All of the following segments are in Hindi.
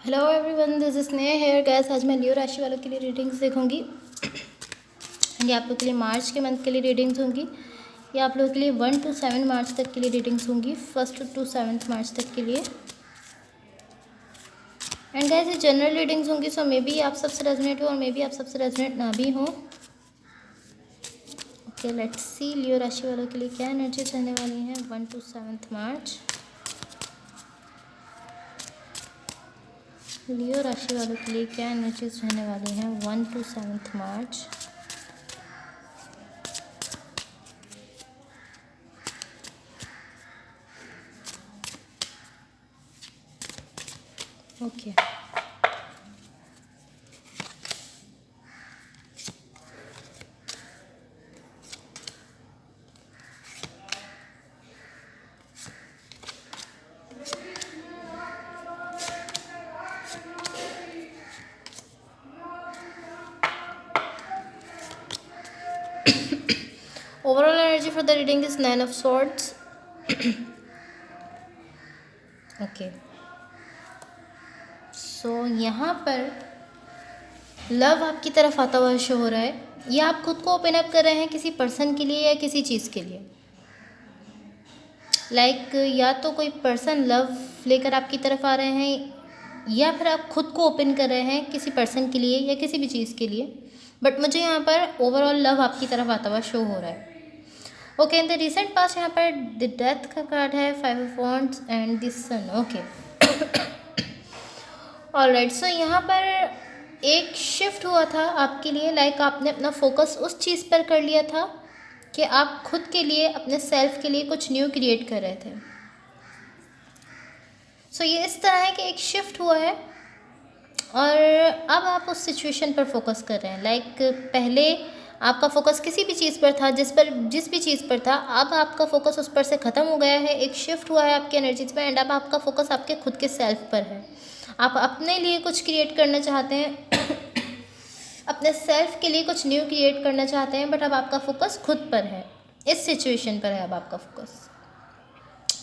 Hello everyone, this is Sneha here guys. आज मैं लियो राशि वालों के लिए रीडिंग्स देखूंगी। ये आप लोगों के लिए मार्च के मंथ के लिए रीडिंग्स होंगी। ये आप लोगों के लिए 1 to 7 मार्च तक के लिए रीडिंग्स होंगी, 1 to 7 मार्च तक के लिए। एंड गैस ये जनरल रीडिंग्स होंगी, सो मे बी आप सबसे रेजोनेट हो और मे बी आप सबसे रेजोनेट ना भी हो। ओके, लेट्स सी लियो राशि वालों के लिए क्या एनर्जीज रहने वाली हैं 1 to 7 मार्च। लियो राशि वालों के लिए क्या एनर्जीज रहने वाली हैं 1 to 7 मार्च। Okay, overall energy for the reading is 9 of swords. Okay, so यहाँ पर लव आपकी तरफ आता हुआ शो हो रहा है, या आप खुद को ओपन अप कर रहे हैं किसी पर्सन के लिए या किसी चीज़ के लिए। या तो कोई पर्सन लव लेकर आपकी तरफ आ रहे हैं, या फिर आप खुद को ओपन कर रहे हैं किसी पर्सन के लिए या किसी भी चीज़ के लिए। बट मुझे यहाँ पर ओवरऑल लव आपकी तरफ आता हुआ शो हो रहा है। Okay, in the recent past यहाँ पर द डेथ का कार्ड है, 5 of wands and the sun. Okay, alright, so यहाँ पर एक शिफ्ट हुआ था आपके लिए। आपने अपना फोकस उस चीज़ पर कर लिया था कि आप खुद के लिए, अपने सेल्फ के लिए कुछ न्यू क्रिएट कर रहे थे। सो ये इस तरह है कि एक शिफ्ट हुआ है और अब आप उस सिचुएशन पर फोकस कर रहे हैं। पहले आपका फोकस किसी भी चीज़ पर था, जिस भी चीज़ पर था, अब आपका फोकस उस पर से ख़त्म हो गया है। एक शिफ्ट हुआ है आपकी एनर्जीज में एंड अब आपका फोकस आपके खुद के सेल्फ पर है। आप अपने लिए कुछ क्रिएट करना चाहते हैं अपने सेल्फ के लिए कुछ न्यू क्रिएट करना चाहते हैं, बट अब आपका फोकस खुद पर है, इस सिचुएशन पर है अब आपका फोकस।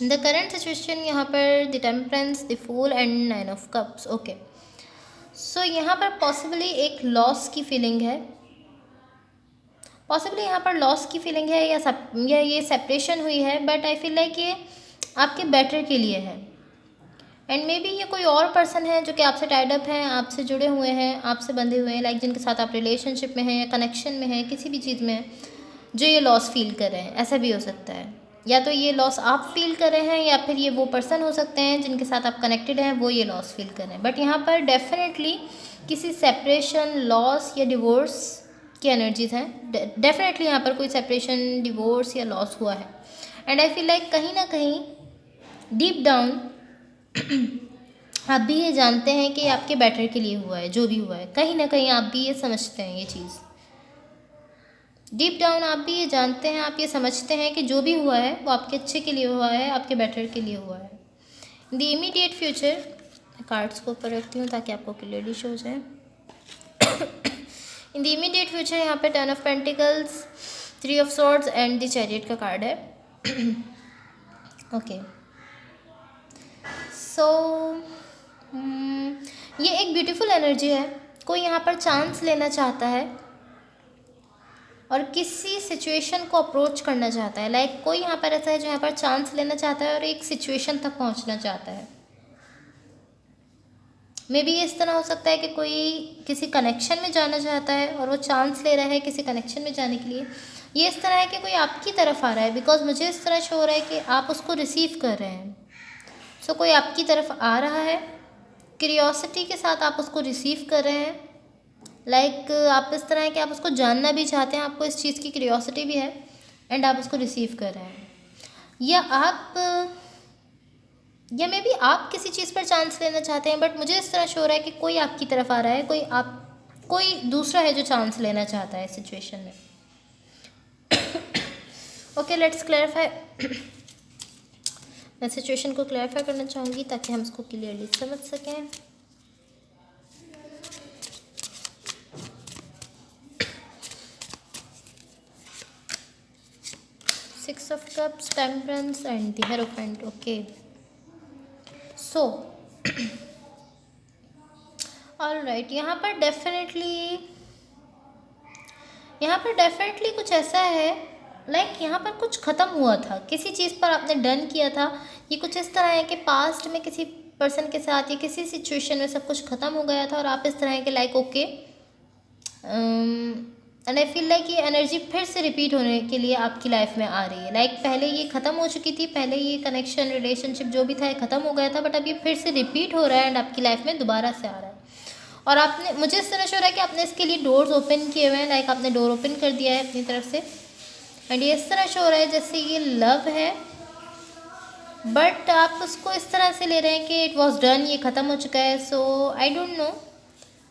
द करेंट सिचुएशन यहाँ पर the temperance, the fool and 9 of cups। Okay, so यहाँ पर पॉसिबली एक लॉस की फीलिंग है, पॉसिबली यहाँ पर लॉस की फीलिंग है या ये सेपरेशन हुई है, बट आई फील लाइक ये आपके बेटर के लिए है। एंड मे बी ये कोई और पर्सन है जो कि आपसे टाइड अप हैं, आपसे जुड़े हुए हैं, आपसे बंधे हुए हैं, जिनके साथ आप रिलेशनशिप में हैं या कनेक्शन में हैं, किसी भी चीज़ में, जो ये लॉस फील कर रहे हैं। ऐसा भी हो सकता है, या तो ये लॉस आप फील कर रहे हैं या फिर ये वो पर्सन हो सकते हैं जिनके साथ आप कनेक्टेड हैं, वो ये लॉस फील कर रहे हैं। बट यहाँ पर डेफिनेटली किसी सेपरेशन, लॉस या डिवोर्स की एनर्जीज हैं। डेफिनेटली यहाँ पर कोई सेपरेशन, डिवोर्स या लॉस हुआ है। एंड आई फील लाइक कहीं ना कहीं डीप डाउन आप भी ये जानते हैं कि आपके बेटर के लिए हुआ है। जो भी हुआ है, कहीं ना कहीं आप भी ये समझते हैं, ये चीज़ डीप डाउन आप भी ये जानते हैं, आप ये समझते हैं कि जो भी हुआ है वो आपके अच्छे के लिए हुआ है, आपके बेटर के लिए हुआ है। द इमीडिएट फ्यूचर, कार्ड्स को ऊपर रखती हूँ ताकि आपको क्लियरली शो हो जाए। इन द इमीडिएट फ्यूचर यहाँ पे 10 of Pentacles, 3 of Swords and the chariot का कार्ड है। ओके, सो ये एक ब्यूटीफुल एनर्जी है। कोई यहाँ पर चांस लेना चाहता है और किसी सिचुएशन को अप्रोच करना चाहता है। कोई यहाँ पर ऐसा है जो यहाँ पर चांस लेना चाहता है और एक सिचुएशन तक पहुँचना चाहता है। मे बी इस तरह हो सकता है कि कोई किसी कनेक्शन में जाना चाहता है और वो चांस ले रहा है किसी कनेक्शन में जाने के लिए। ये इस तरह है कि कोई आपकी तरफ आ रहा है, बिकॉज मुझे इस तरह शो हो रहा है कि आप उसको रिसीव कर रहे हैं। सो कोई आपकी तरफ आ रहा है, क्यूरियोसिटी के साथ आप उसको रिसीव कर रहे हैं। आप इस तरह है कि आप उसको जानना भी चाहते हैं, आपको इस चीज़ की क्यूरियोसिटी भी है एंड आप उसको रिसीव कर रहे हैं। या मे बी आप किसी चीज़ पर चांस लेना चाहते हैं, बट मुझे इस तरह शो हो रहा है कि कोई आपकी तरफ आ रहा है, कोई दूसरा है जो चांस लेना चाहता है सिचुएशन में। Okay, let's clarify. मैं सिचुएशन को क्लैरिफाई करना चाहूँगी ताकि हम इसको क्लियरली समझ सकें। Six of Cups, Temperance and the Hierophant. Okay, so alright, यहाँ पर डेफिनेटली कुछ ऐसा है, लाइक यहाँ पर कुछ ख़त्म हुआ था, किसी चीज़ पर आपने डन किया था। ये कुछ इस तरह है कि पास्ट में किसी पर्सन के साथ या किसी सिचुएशन में सब कुछ ख़त्म हो गया था और आप इस तरह के like okay, and I feel like ये एनर्जी फिर से रिपीट होने के लिए आपकी लाइफ में आ रही है। लाइक पहले ये ख़त्म हो चुकी थी, पहले ये कनेक्शन रिलेशनशिप जो भी था ये ख़त्म हो गया था, बट अब ये फिर से रिपीट हो रहा है एंड आपकी लाइफ में दोबारा से आ रहा है। और आपने, मुझे इस तरह शो रहा है कि आपने इसके लिए डोर्स ओपन किए हुए हैं, लाइक आपने डोर ओपन कर दिया है अपनी तरफ से। एंड ये इस तरह शो हो रहा है जैसे ये लव है, बट आप उसको इस तरह से ले रहे हैं कि इट वॉज डन, ये ख़त्म हो चुका है। सो आई डोंट नो,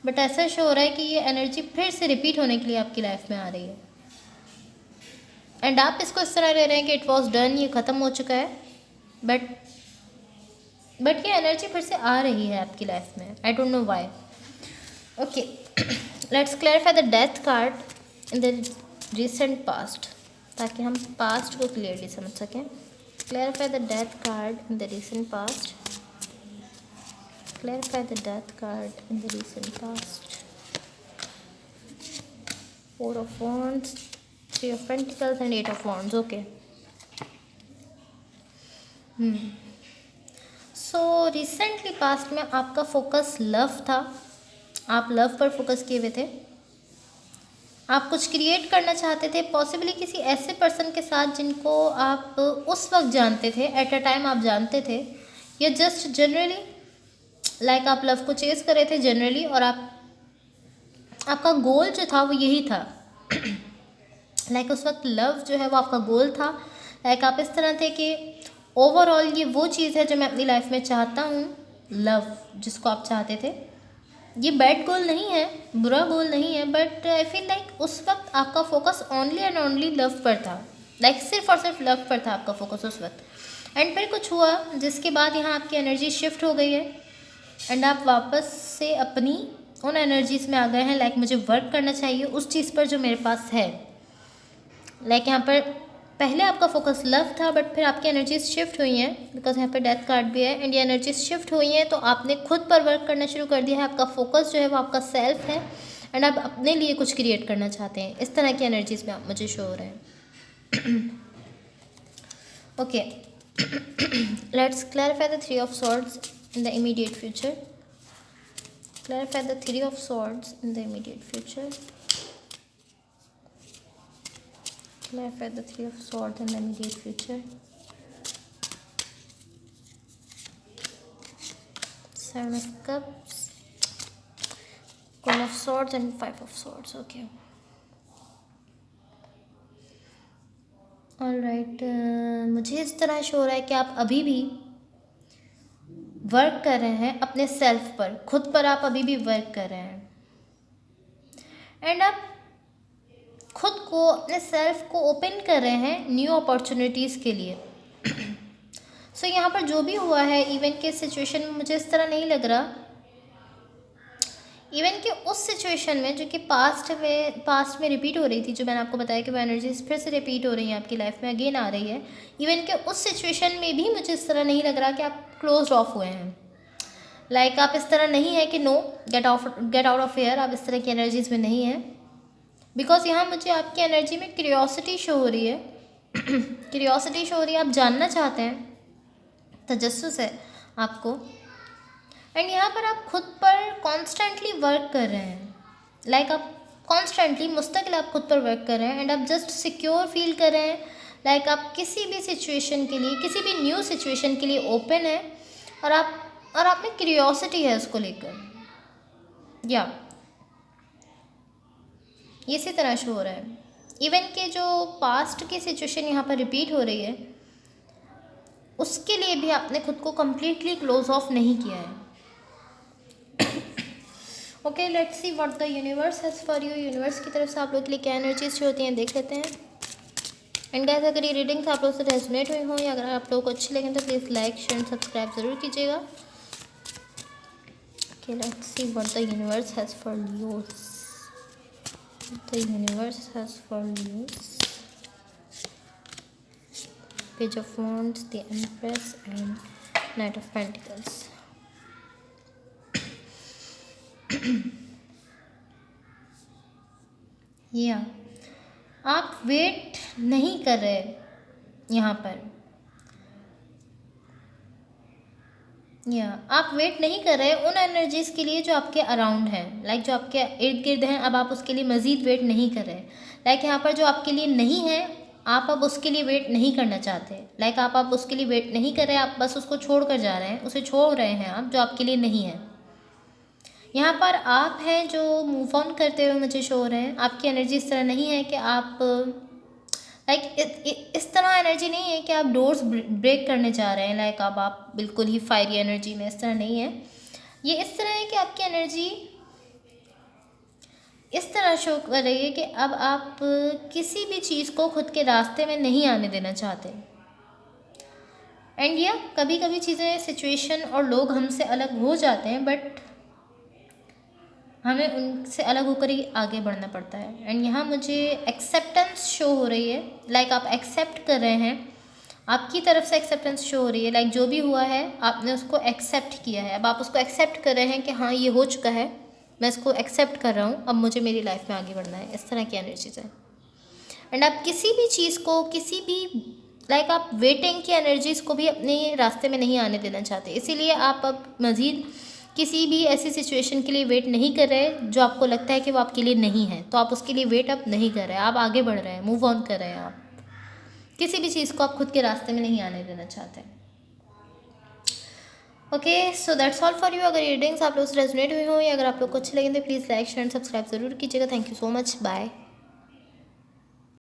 बट ऐसा शो हो रहा है कि ये एनर्जी फिर से रिपीट होने के लिए आपकी लाइफ में आ रही है। एंड आप इसको इस तरह ले रहे हैं कि इट वॉज डन, ये ख़त्म हो चुका है, बट ये एनर्जी फिर से आ रही है आपकी लाइफ में। I don't know why. Okay, let's clarify the death card in the recent past, ताकि हम पास्ट को क्लियरली समझ सकें। Clarify the death card in the recent past. Clarify the death card in the recent past. Four of Wands, Three of Pentacles and Eight of Wands. Okay. So recently past में आपका फोकस लव था, आप लव पर फोकस किए हुए थे। आप कुछ क्रिएट करना चाहते थे, पॉसिबली किसी ऐसे पर्सन के साथ जिनको आप उस वक्त जानते थे, एट अ टाइम आप जानते थे, या जस्ट जनरली लाइक आप लव को चेस कर रहे थे जनरली, और आपका गोल जो था वो यही था। लाइक उस वक्त लव जो है वो आपका गोल था। लाइक आप इस तरह थे कि ओवरऑल ये वो चीज़ है जो मैं अपनी लाइफ में चाहता हूँ, लव जिसको आप चाहते थे। ये बैड गोल नहीं है, बुरा गोल नहीं है, बट आई फील लाइक उस वक्त आपका focus only and only love पर था। लाइक सिर्फ और सिर्फ लव पर था आपका फोकस उस वक्त। एंड फिर कुछ हुआ जिसके बाद यहाँ आपकी एनर्जी शिफ्ट हो गई है एंड आप वापस से अपनी उन एनर्जीज़ में आ गए हैं। लाइक मुझे वर्क करना चाहिए उस चीज़ पर जो मेरे पास है। लाइक यहाँ पर पहले आपका फोकस लव था, बट फिर आपकी एनर्जीज शिफ्ट हुई हैं, बिकॉज यहाँ पर डेथ कार्ड भी है। एंड ये एनर्जीज शिफ्ट हुई हैं तो आपने खुद पर वर्क करना शुरू कर दिया है। आपका फोकस जो है वो आपका सेल्फ है एंड आप अपने लिए कुछ क्रिएट करना चाहते हैं। इस तरह की एनर्जीज़ में आप मुझे शो हो रहे हैं। Okay, let's clarify the three of swords in the immediate future. Clarify the Three of Swords in the immediate future. Clarify the Three of Swords in the immediate future. Seven of Cups, Queen of Swords and Five of Swords. Okay. Alright, मुझे इस तरह शो हो रहा है कि आप अभी भी वर्क कर रहे हैं अपने सेल्फ पर, खुद पर आप अभी भी वर्क कर रहे हैं एंड आप खुद को, अपने सेल्फ को ओपन कर रहे हैं न्यू अपॉर्चुनिटीज़ के लिए। सो यहाँ पर जो भी हुआ है, इवन के सिचुएशन में मुझे इस तरह नहीं लग रहा, इवन कि उस सिचुएशन में जो कि पास्ट में रिपीट हो रही थी, जो मैंने आपको बताया कि वो एनर्जीज फिर से रिपीट हो रही हैं आपकी लाइफ में, अगेन आ रही है। इवन कि उस सिचुएशन में भी मुझे इस तरह नहीं लग रहा कि आप क्लोज ऑफ हुए हैं। लाइक आप इस तरह नहीं है कि no get out of here, आप इस तरह की एनर्जीज में नहीं है। बिकॉज यहाँ मुझे आपकी एनर्जी में क्यूरियोसिटी शो हो रही है। क्यूरियोसिटी शो हो रही है, आप जानना चाहते हैं, तजस्सुस है आपको। एंड यहाँ पर आप खुद पर कॉन्स्टेंटली वर्क कर रहे हैं। लाइक आप कॉन्स्टेंटली मुस्तकिल आप खुद पर वर्क कर रहे हैं एंड आप जस्ट सिक्योर फील कर रहे हैं। लाइक आप किसी भी सिचुएशन के लिए, किसी भी न्यू सिचुएशन के लिए ओपन है और आप में क्यूरियोसिटी है उसको लेकर, या इसी तरह शो हो रहा है। इवन के जो पास्ट की सिचुएशन यहाँ पर रिपीट हो रही है, उसके लिए भी आपने खुद को कम्प्लीटली क्लोज ऑफ नहीं किया है। Okay, let's see what the universe has for you. Universe की तरफ से आप लोग के लिए क्या एनर्जीज होती हैं देख लेते हैं। एंड गाइस, अगर ये रीडिंग्स आप लोग से रेजोनेट हुई हों या अगर आप लोगों को अच्छी लगे तो please like share and subscribe ज़रूर कीजिएगा। Okay, let's see what the universe has for you. The universe has for you. Page of Wands, the Empress and Knight of Pentacles. या आप वेट नहीं कर रहे यहाँ पर, या आप वेट नहीं कर रहे उन एनर्जीज़ के लिए जो आपके अराउंड हैं, लाइक जो आपके इर्द गिर्द हैं। अब आप उसके लिए मज़ीद वेट नहीं कर रहे, लाइक यहाँ पर जो आपके लिए नहीं है आप अब उसके लिए वेट नहीं करना चाहते, लाइक आप उसके लिए वेट नहीं कर रहे, आप बस उसको छोड़ कर जा रहे हैं, उसे छोड़ रहे हैं आप, जो आपके लिए नहीं है। यहाँ पर आप हैं जो मूव ऑन करते हुए मुझे शो हो रहे हैं। आपकी एनर्जी इस तरह नहीं है कि आप लाइक इस तरह एनर्जी नहीं है कि आप डोर्स ब्रेक करने जा रहे हैं, लाइक अब आप बिल्कुल ही फायरी एनर्जी में, इस तरह नहीं है। ये इस तरह है कि आपकी एनर्जी इस तरह शो कर रही है कि अब आप किसी भी चीज़ को खुद के रास्ते में नहीं आने देना चाहते। एंड या कभी कभी चीज़ें, सिचुएशन और लोग हमसे अलग हो जाते हैं, बट हमें उनसे अलग होकर ही आगे बढ़ना पड़ता है। एंड यहाँ मुझे एक्सेप्टेंस शो हो रही है, लाइक आप एक्सेप्ट कर रहे हैं, आपकी तरफ से एक्सेप्टेंस शो हो रही है, लाइक जो भी हुआ है आपने उसको एक्सेप्ट किया है। अब आप उसको एक्सेप्ट कर रहे हैं कि हाँ ये हो चुका है, मैं इसको एक्सेप्ट कर रहा हूँ, अब मुझे मेरी लाइफ में आगे बढ़ना है। इस तरह की एनर्जीज है। एंड आप किसी भी चीज़ को, किसी भी लाइक आप वेटिंग की एनर्जीज़ को भी अपने रास्ते में नहीं आने देना चाहते, इसीलिए आप अब मज़ीद किसी भी ऐसी सिचुएशन के लिए वेट नहीं कर रहे जो आपको लगता है कि वो आपके लिए नहीं है, तो आप उसके लिए वेट अब नहीं कर रहे हैं, आप आगे बढ़ रहे हैं, मूव ऑन कर रहे हैं। आप किसी भी चीज़ को आप खुद के रास्ते में नहीं आने देना चाहते। Okay, so that's all for you. अगर रीडिंग्स आप लोग से रेजोनेट हुई हो या अगर आप लोग को अच्छे लगे तो please like share and subscribe ज़रूर कीजिएगा। Thank you so much, bye.